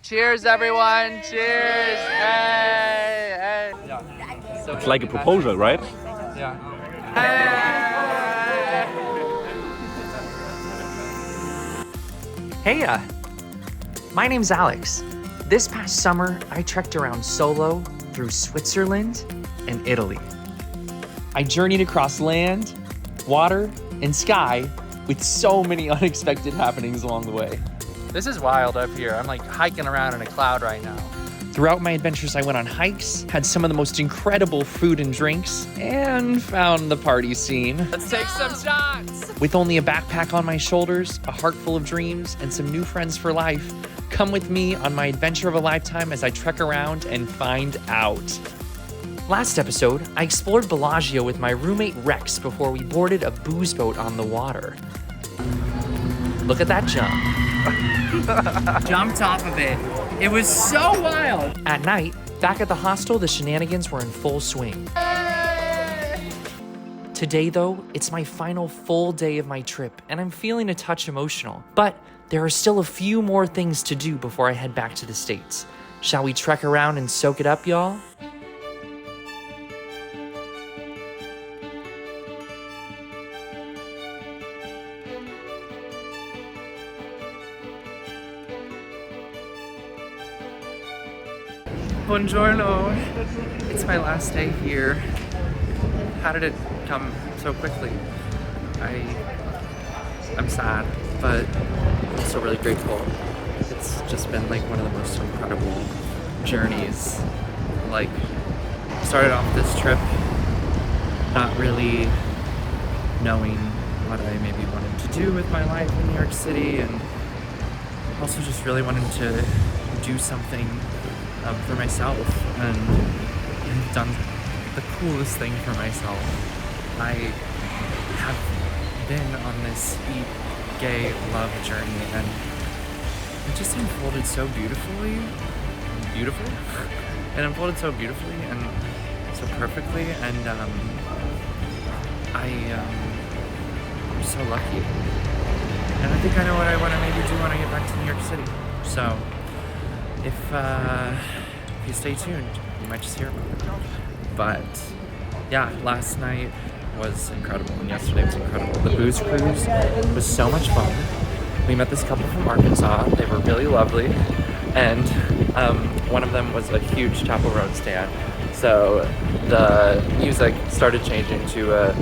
Cheers, everyone. Cheers. Hey, hey. Yeah. So It's like a proposal, right? Yeah. Hey, my name's Alex. This past summer, I trekked around solo through Switzerland and Italy. I journeyed across land, water, and sky with so many unexpected happenings along the way. This is wild up here. I'm like hiking around in a cloud right now. Throughout my adventures, I went on hikes, had some of the most incredible food and drinks, and found the party scene. Let's take some shots. With only a backpack on my shoulders, a heart full of dreams, and some new friends for life, come with me on my adventure of a lifetime as I trek around and find out. Last episode, I explored Bellagio with my roommate Rex before we boarded a booze boat on the water. Look at that jump. Jumped off of it. It was so wild. At night, back at the hostel, the shenanigans were in full swing. Today, though, it's my final full day of my trip, and I'm feeling a touch emotional. But there are still a few more things to do before I head back to the States. Shall we trek around and soak it up, y'all? Buongiorno. It's my last day here. How did it come so quickly? I'm sad, but I'm still really grateful. It's just been like one of the most incredible journeys. Like, started off this trip not really knowing what I maybe wanted to do with my life in New York City, and also just really wanted to do something for myself, and I've done the coolest thing for myself. I have been on this eat, gay, love journey, and it just unfolded so beautifully. It unfolded so beautifully and so perfectly, and I'm so lucky. And I think I know what I want to maybe do when I get back to New York City. So if you stay tuned, you might just hear about it. But yeah, last night was incredible, and yesterday was incredible. The booze cruise was so much fun. We met this couple from Arkansas. They were really lovely, and one of them was a huge Chapel Roan stan. So the music started changing to a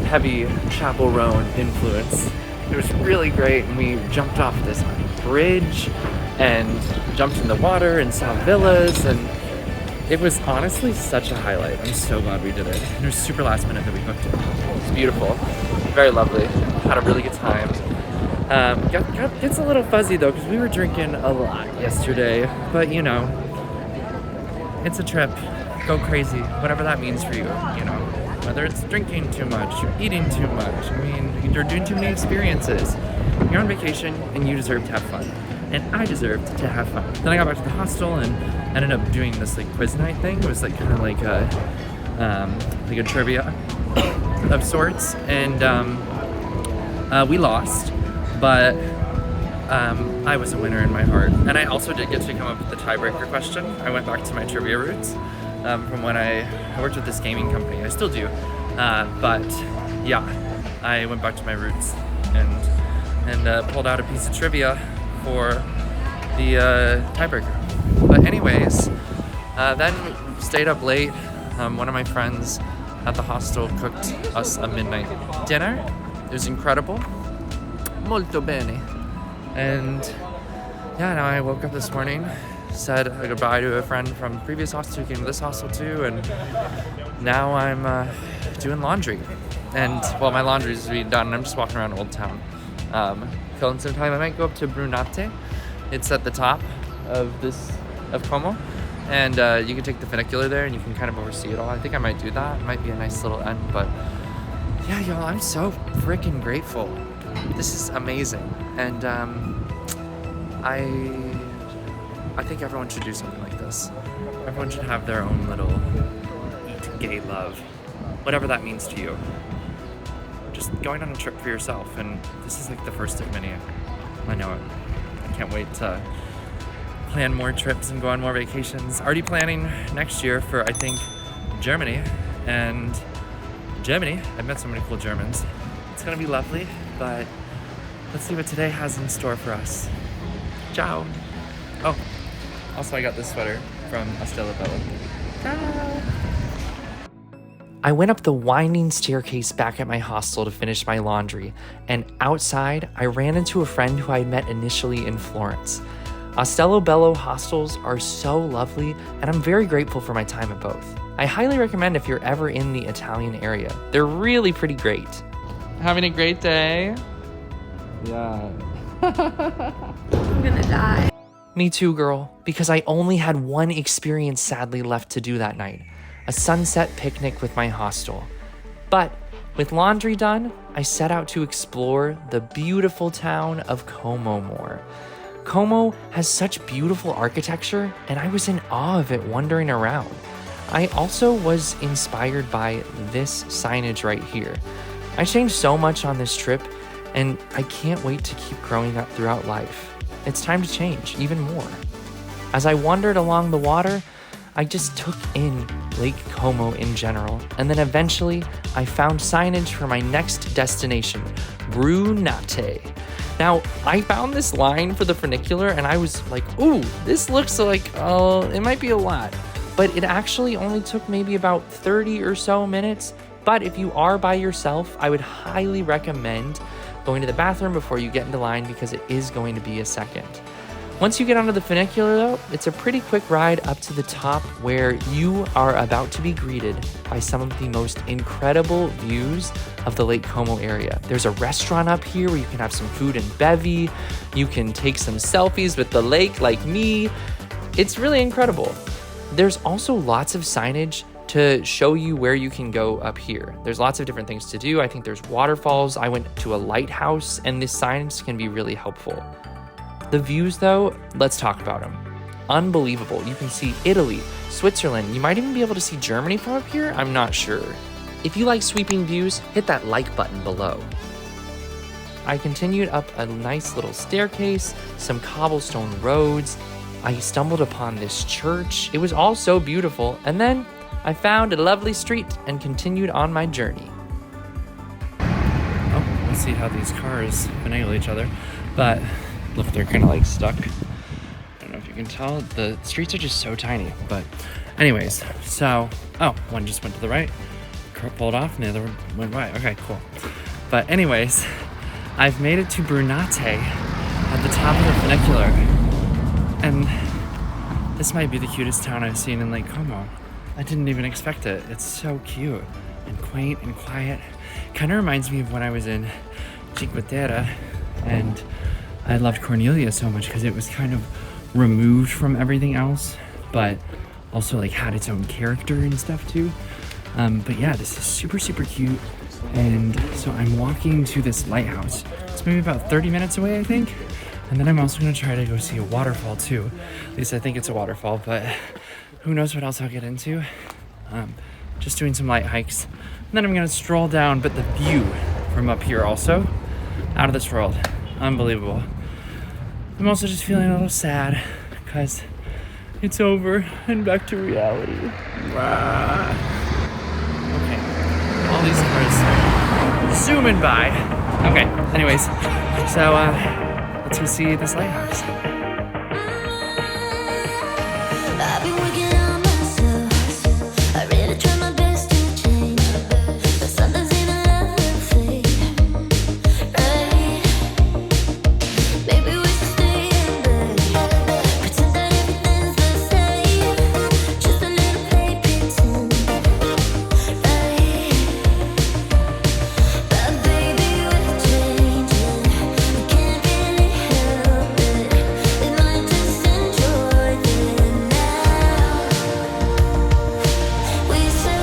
heavy Chapel Roan influence. It was really great, and we jumped off this bridge and jumped in the water and saw villas, and it was honestly such a highlight. I'm so glad we did it. It was super last minute that we booked it. It was beautiful, very lovely. Had a really good time. Gets a little fuzzy though, because we were drinking a lot yesterday, but you know, it's a trip. Go crazy, whatever that means for you, you know. Whether it's drinking too much, or eating too much, I mean, you're doing too many experiences. You're on vacation and you deserve to have fun. And I deserved to have fun. Then I got back to the hostel and ended up doing this like quiz night thing. It was like kind of like a trivia of sorts, and we lost, but I was a winner in my heart. And I also did get to come up with the tiebreaker question. I went back to my trivia roots from when I worked with this gaming company. I still do, but yeah, I went back to my roots and pulled out a piece of trivia for the tiebreaker. But anyways, then we stayed up late. One of my friends at the hostel cooked us a midnight dinner. It was incredible. Molto bene. And yeah, now I woke up this morning, said goodbye to a friend from the previous hostel who came to this hostel too, and now I'm doing laundry. And well, my laundry's being done, and I'm just walking around Old Town. Killing some time. I might go up to Brunate. It's at the top of Como, and you can take the funicular there, and you can kind of oversee it all. I think I might do that. It might be a nice little end, but yeah, y'all, I'm so freaking grateful. This is amazing, and I think everyone should do something like this. Everyone should have their own little eat gay love, whatever that means to you. Just going on a trip for yourself, and this is like the first of many. I know it. I can't wait to plan more trips and go on more vacations. Already planning next year for, I think, Germany. And Germany, I've met so many cool Germans. It's gonna be lovely, but let's see what today has in store for us. Ciao. Oh, also I got this sweater from Hostel. Ciao. I went up the winding staircase back at my hostel to finish my laundry, and outside, I ran into a friend who I had met initially in Florence. Ostello hostels are so lovely, and I'm very grateful for my time at both. I highly recommend if you're ever in the Italian area. They're really pretty great. Having a great day? Yeah. I'm gonna die. Me too, girl, because I only had one experience sadly left to do that night. A sunset picnic with my hostel. But with laundry done, I set out to explore the beautiful town of Como more. Como has such beautiful architecture, and I was in awe of it wandering around. I also was inspired by this signage right here. I changed so much on this trip, and I can't wait to keep growing up throughout life. It's time to change even more. As I wandered along the water, I just took in Lake Como in general, and then eventually I found signage for my next destination, Brunate. Now, I found this line for the funicular and I was like, ooh, this looks like, it might be a lot. But it actually only took maybe about 30 or so minutes. But if you are by yourself, I would highly recommend going to the bathroom before you get into line because it is going to be a second. Once you get onto the funicular though, it's a pretty quick ride up to the top where you are about to be greeted by some of the most incredible views of the Lake Como area. There's a restaurant up here where you can have some food and bevy. You can take some selfies with the lake like me. It's really incredible. There's also lots of signage to show you where you can go up here. There's lots of different things to do. I think there's waterfalls. I went to a lighthouse and this signage can be really helpful. The views though, let's talk about them. Unbelievable. You can see Italy, Switzerland. You might even be able to see Germany from up here. I'm not sure. If you like sweeping views, hit that like button below. I continued up a nice little staircase, some cobblestone roads. I stumbled upon this church. It was all so beautiful. And then I found a lovely street and continued on my journey. Oh, we'll see how these cars finagle each other. But look, they're kind of like stuck. I don't know if you can tell. The streets are just so tiny. But anyways, so, one just went to the right, car pulled off, and the other one went right. Okay, cool. But anyways, I've made it to Brunate at the top of the funicular. And this might be the cutest town I've seen in Lake Como. I didn't even expect it. It's so cute and quaint and quiet. Kind of reminds me of when I was in Cinque Terre and I loved Cornelia so much because it was kind of removed from everything else, but also like had its own character and stuff too. But yeah, this is super, super cute. And so I'm walking to this lighthouse. It's maybe about 30 minutes away, I think. And then I'm also gonna try to go see a waterfall too. At least I think it's a waterfall, but who knows what else I'll get into. Just doing some light hikes. And then I'm gonna stroll down, but the view from up here also, out of this world. Unbelievable. I'm also just feeling a little sad because it's over and back to reality. Okay, all these cars zooming by. Okay, anyways, so let's go see this lighthouse. I've been working on myself. I really try my best to change, but sometimes even love will fade. Right? Maybe we should stay in bed, pretend that everything's the same, just a little play pretend. Right? But baby, we're changing. We can't really help it. We might just enjoy it now. We say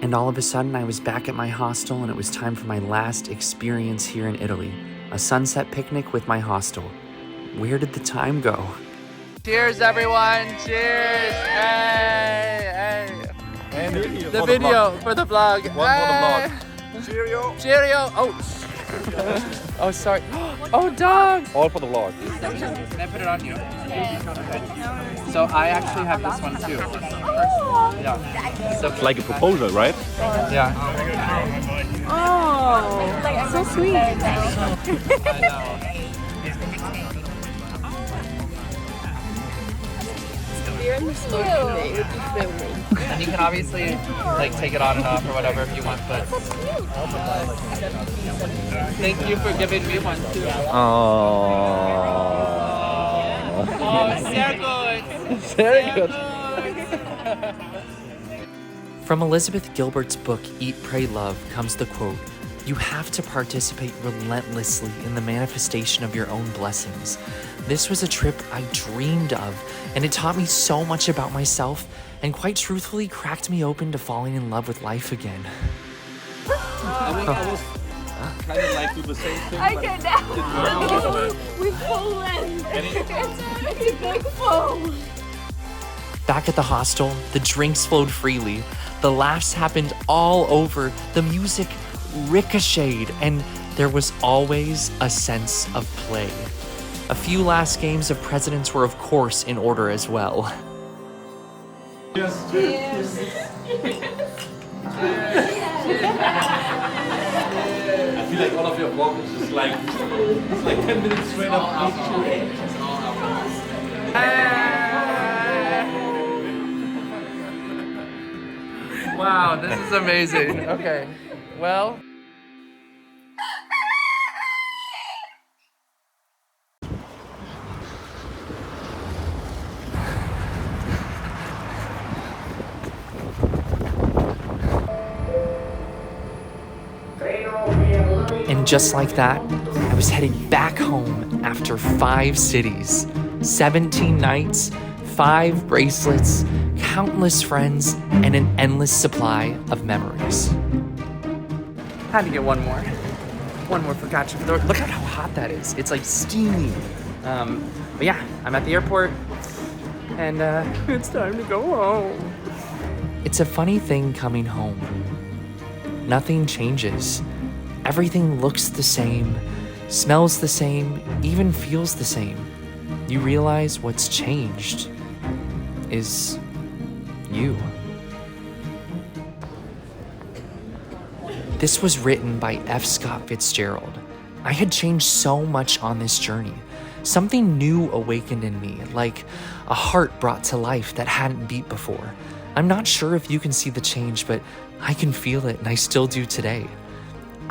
And all of a sudden, I was back at my hostel, and it was time for my last experience here in Italy. A sunset picnic with my hostel. Where did the time go? Cheers, everyone! Cheers! Hey! And The video for the vlog. One for the vlog. Cheerio. Cheerio! Oh! Oh, sorry. Oh, dog! All for the vlog. Can I put it on you? So I actually have this one too. Yeah. So, It's like a proposal, right? yeah. Oh, so sweet. I know. You're in the smoke today with the filming. And you can obviously like take it on and off or whatever if you want, but thank you for giving me one too. Oh, sehr good. Very good. From Elizabeth Gilbert's book, Eat, Pray, Love, comes the quote, "You have to participate relentlessly in the manifestation of your own blessings." This was a trip I dreamed of, and it taught me so much about myself, and quite truthfully cracked me open to falling in love with life again. I was kind of like do the same thing. I can now. With full length. It's a big foam. Back at the hostel, the drinks flowed freely, the laughs happened all over, the music ricocheted, and there was always a sense of play. A few last games of presidents were of course in order as well. I feel like all of your vlog is just like, it's like 10 minutes straight up. Wow, this is amazing. Okay, well. And just like that, I was heading back home after 5 cities, 17 nights, 5 bracelets, countless friends, and an endless supply of memories. Had to get one more. One more focaccia for the road. Look at how hot that is. It's like steamy. But yeah, I'm at the airport, and it's time to go home. It's a funny thing coming home. Nothing changes. Everything looks the same, smells the same, even feels the same. You realize what's changed is you. This was written by F. Scott Fitzgerald. I had changed so much on this journey. Something new awakened in me, like a heart brought to life that hadn't beat before. I'm not sure if you can see the change, but I can feel it, and I still do today.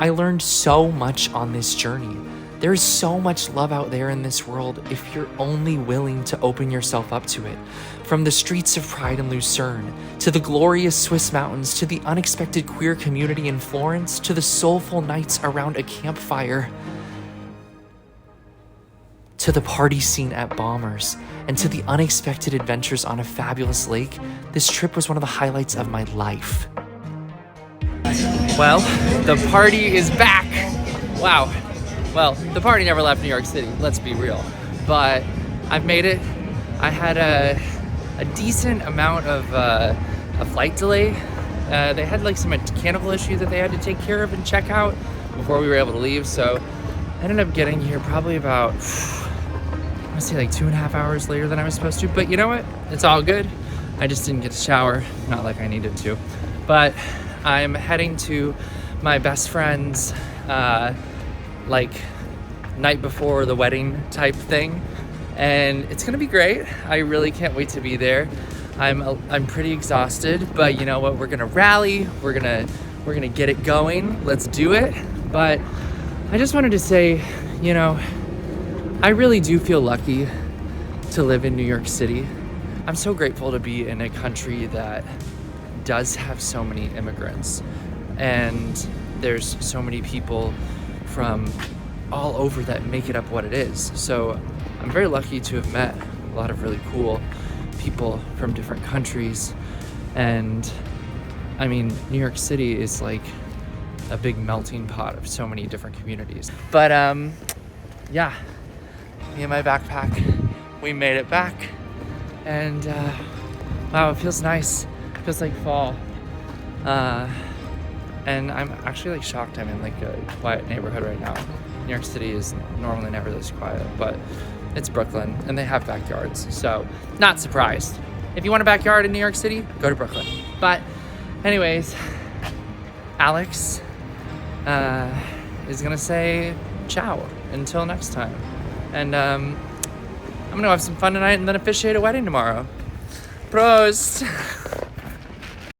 I learned so much on this journey. There is so much love out there in this world if you're only willing to open yourself up to it. From the streets of Pride in Lucerne, to the glorious Swiss mountains, to the unexpected queer community in Florence, to the soulful nights around a campfire, to the party scene at Bombers, and to the unexpected adventures on a fabulous lake, this trip was one of the highlights of my life. Well, the party is back. Wow. Well, the party never left New York City, let's be real. But I've made it. I had a decent amount of a flight delay. They had like some mechanical issue that they had to take care of and check out before we were able to leave. So I ended up getting here probably about, I want to say like 2.5 hours later than I was supposed to. But you know what? It's all good. I just didn't get to shower, not like I needed to. But I'm heading to my best friend's like night before the wedding type thing, and it's gonna be great. I really can't wait to be there. I'm pretty exhausted, but you know what? We're gonna rally. We're gonna get it going. Let's do it. But I just wanted to say, you know, I really do feel lucky to live in New York City. I'm so grateful to be in a country that does have so many immigrants, and there's so many people from all over that make it up what it is. So I'm very lucky to have met a lot of really cool people from different countries, and I mean, New York City is like a big melting pot of so many different communities. But yeah, me and my backpack, we made it back, and wow, it feels nice. It feels like fall. And I'm actually like shocked I'm in like a quiet neighborhood right now. New York City is normally never this quiet, but it's Brooklyn and they have backyards, so not surprised. If you want a backyard in New York City, go to Brooklyn. But anyways, Alex is gonna say ciao until next time. And I'm gonna have some fun tonight and then officiate a wedding tomorrow. Prost!